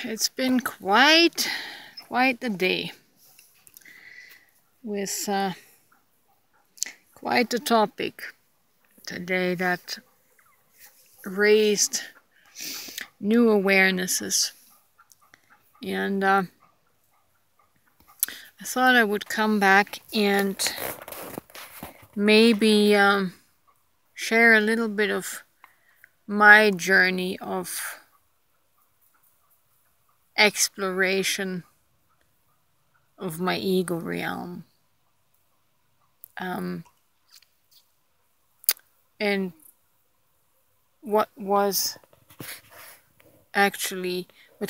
It's been quite the day with quite the topic today that raised new awarenesses, and I thought I would come back and maybe share a little bit of my journey of exploration of my ego realm, and what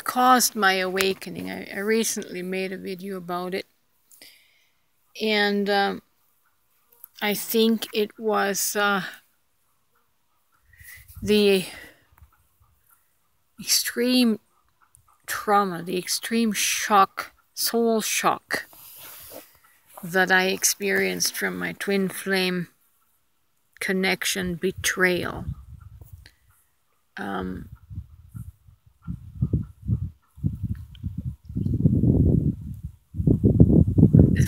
caused my awakening. I recently made a video about it, and I think it was the extreme trauma, the extreme shock, soul shock that I experienced from my twin flame connection betrayal.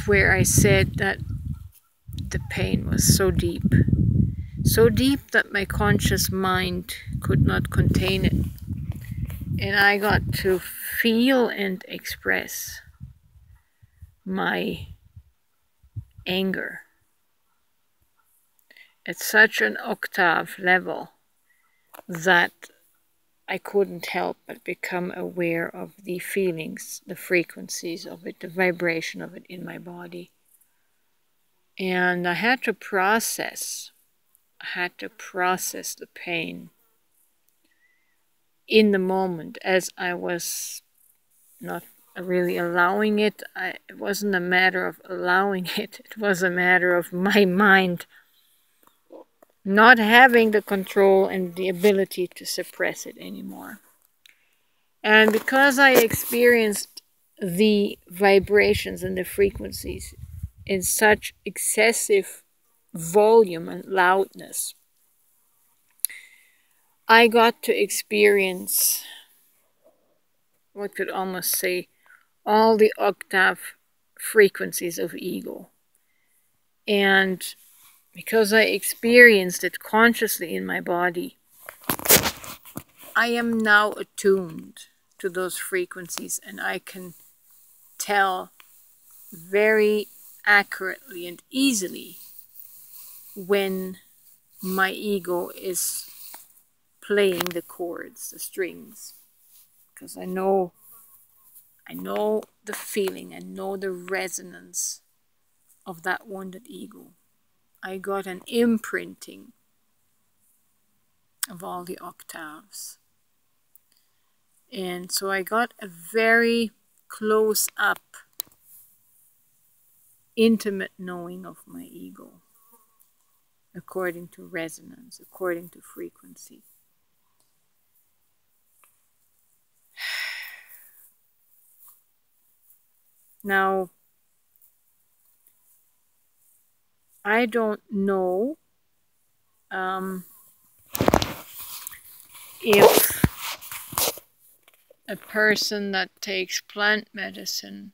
Where I said that the pain was so deep that my conscious mind could not contain it. And I got to feel and express my anger at such an octave level that I couldn't help but become aware of the feelings, the frequencies of it, the vibration of it in my body. And I had to process the pain in the moment, as I was not really allowing it. It wasn't a matter of allowing it, it was a matter of my mind not having the control and the ability to suppress it anymore. And because I experienced the vibrations and the frequencies in such excessive volume and loudness, I got to experience, one could almost say, all the octave frequencies of ego. And because I experienced it consciously in my body, I am now attuned to those frequencies, and I can tell very accurately and easily when my ego is playing the chords, the strings, because I know the feeling, I know the resonance of that wounded ego. I got an imprinting of all the octaves. And so I got a very close up, intimate knowing of my ego, according to resonance, according to frequency. Now, I don't know if a person that takes plant medicine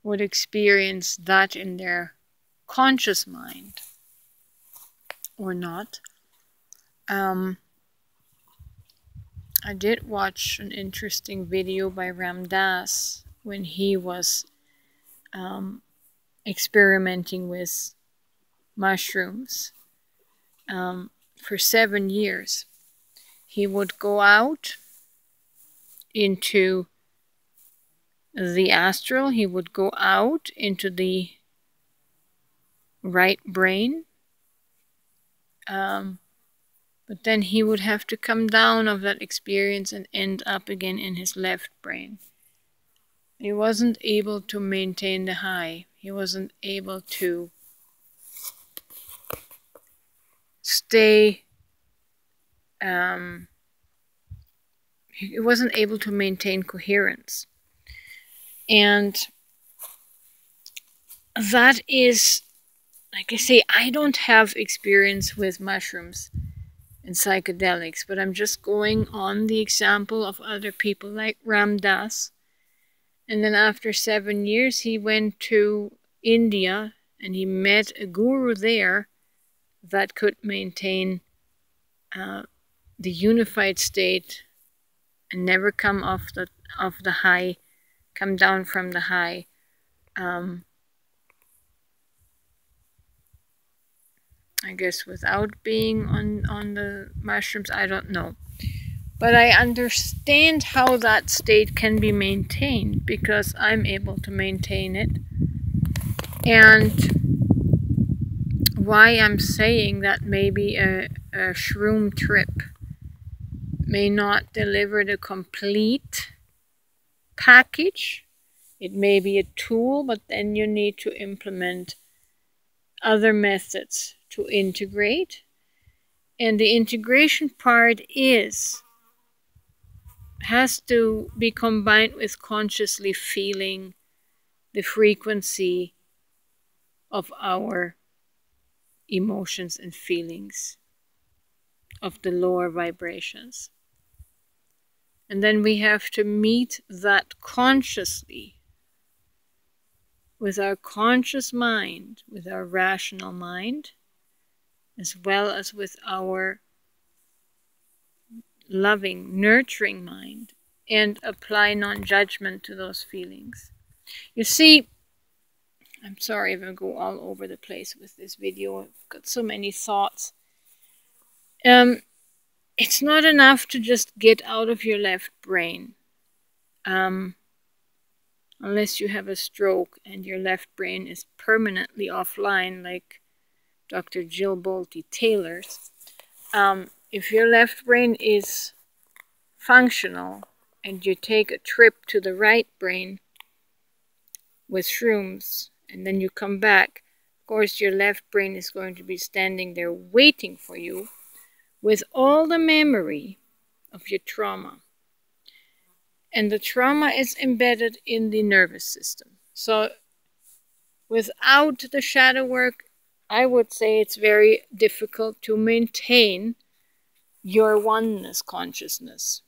would experience that in their conscious mind or not. I did watch an interesting video by Ram Dass when he was experimenting with mushrooms for 7 years. He would go out into the astral, he would go out into the right brain, but then he would have to come down of that experience and end up again in his left brain. He wasn't able to maintain the high. He wasn't able to stay, he wasn't able to maintain coherence. And that is, like I say, I don't have experience with mushrooms in psychedelics, but I'm just going on the example of other people like Ram Dass. And then after 7 years, he went to India and he met a guru there that could maintain the unified state and never come off the high, come down from the high. I guess without being on the mushrooms, I don't know. But I understand how that state can be maintained because I'm able to maintain it. And why I'm saying that maybe a shroom trip may not deliver the complete package. It may be a tool, but then you need to implement other methods to integrate. And the integration part has to be combined with consciously feeling the frequency of our emotions and feelings, of the lower vibrations. And then we have to meet that consciously with our conscious mind, with our rational mind, as well as with our loving, nurturing mind, and apply non-judgment to those feelings. You see, I'm sorry if I go all over the place with this video. I've got so many thoughts. It's not enough to just get out of your left brain. Unless you have a stroke and your left brain is permanently offline, like Dr. Jill Bolte Taylor's. If your left brain is functional and you take a trip to the right brain with shrooms and then you come back, of course your left brain is going to be standing there waiting for you with all the memory of your trauma. And the trauma is embedded in the nervous system. So without the shadow work, I would say it's very difficult to maintain your oneness consciousness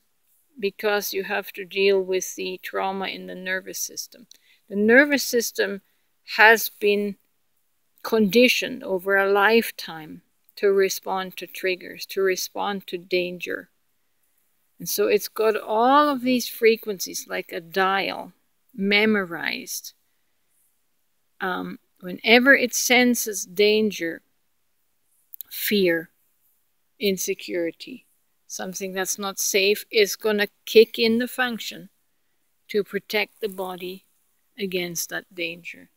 because you have to deal with the trauma in the nervous system. The nervous system has been conditioned over a lifetime to respond to triggers, to respond to danger. And so it's got all of these frequencies like a dial memorized. Whenever it senses danger, fear, insecurity, something that's not safe, is going to kick in the function to protect the body against that danger.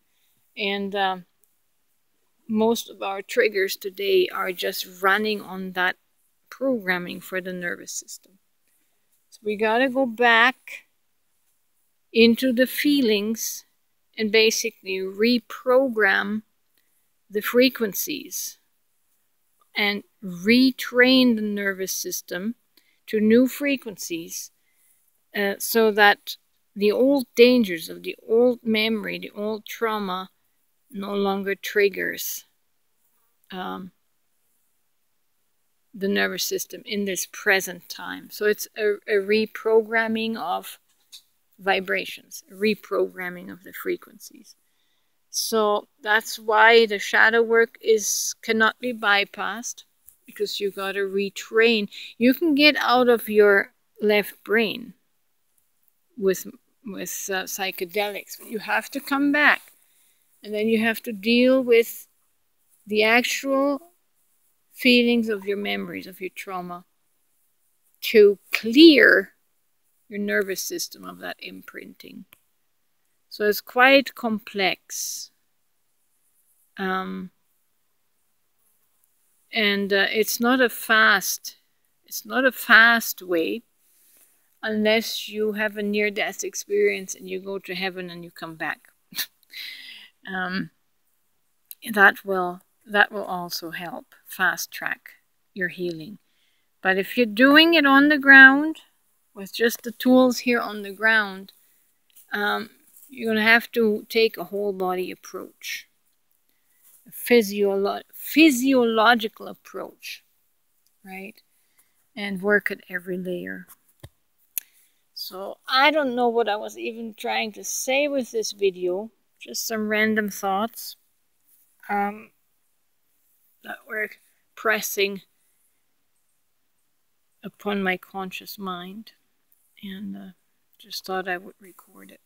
And most of our triggers today are just running on that programming for the nervous system. So we got to go back into the feelings and basically reprogram the frequencies and retrain the nervous system to new frequencies so that the old dangers of the old memory, the old trauma, no longer triggers the nervous system in this present time. So it's a reprogramming of vibrations, a reprogramming of the frequencies. So that's why the shadow work cannot be bypassed, because you got to retrain. You can get out of your left brain with psychedelics, but you have to come back, and then you have to deal with the actual feelings of your memories, of your trauma, to clear your nervous system of that imprinting. So it's quite complex. And it's not a fast way, unless you have a near-death experience and you go to heaven and you come back. That will also help fast track your healing. But if you're doing it on the ground with just the tools here on the ground, you're going to have to take a whole body approach, a physiological approach, right? and work at every layer. So I don't know what I was even trying to say with this video, just some random thoughts that were pressing upon my conscious mind, and just thought I would record it.